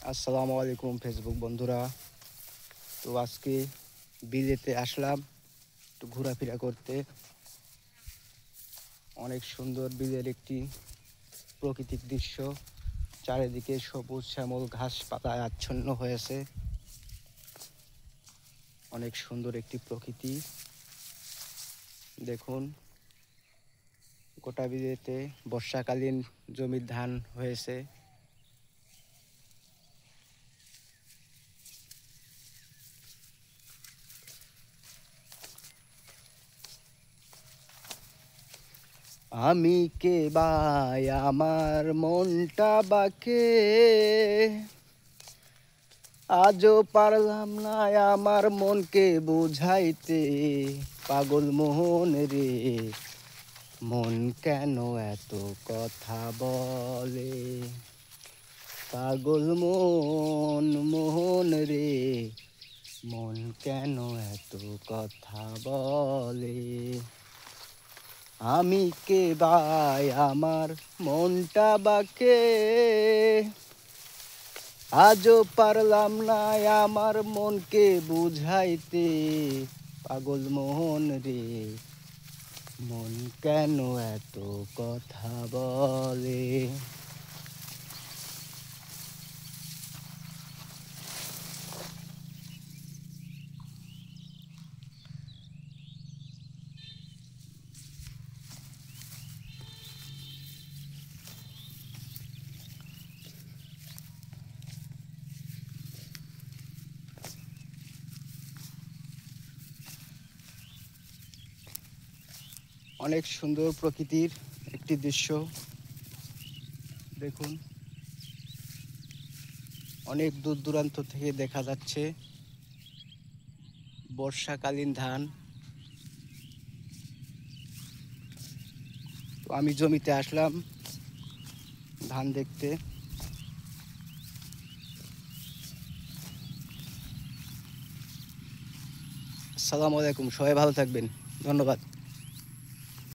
আসসালামু আলাইকুম ফেসবুক বন্ধুরা। তো আজকে বিলেতে আসলাম একটু ঘোরাফেরা করতে। অনেক সুন্দর বিলের একটি প্রাকৃতিক দৃশ্য, চারিদিকে সবুজ শ্যামল ঘাস পাতায় আচ্ছন্ন হয়েছে। অনেক সুন্দর একটি প্রকৃতি। দেখুন, গোটা বিলেতে বর্ষাকালীন জমির ধান হয়েছে। আমি কে ভাই, আমার মনটা বাকে, আজও পারলাম না আমার মনকে বুঝাইতে। পাগল মোহন রে, মন কেন এত কথা বলে? পাগল মন মোহন রে, মন কেন এত কথা বলে? আমি কে ভাই, আমার মনটা বাকে, আজও পারলাম না আমার মনকে বুঝাইতে। পাগল মোহন রে, মন কেন এত কথা বলে? অনেক সুন্দর প্রকৃতির একটি দৃশ্য। দেখুন, অনেক দূর দূরান্ত থেকে দেখা যাচ্ছে বর্ষাকালীন ধান। তো আমি জমিতে আসলাম ধান দেখতে। আসসালামু আলাইকুম, সবাই ভালো থাকবেন। ধন্যবাদ।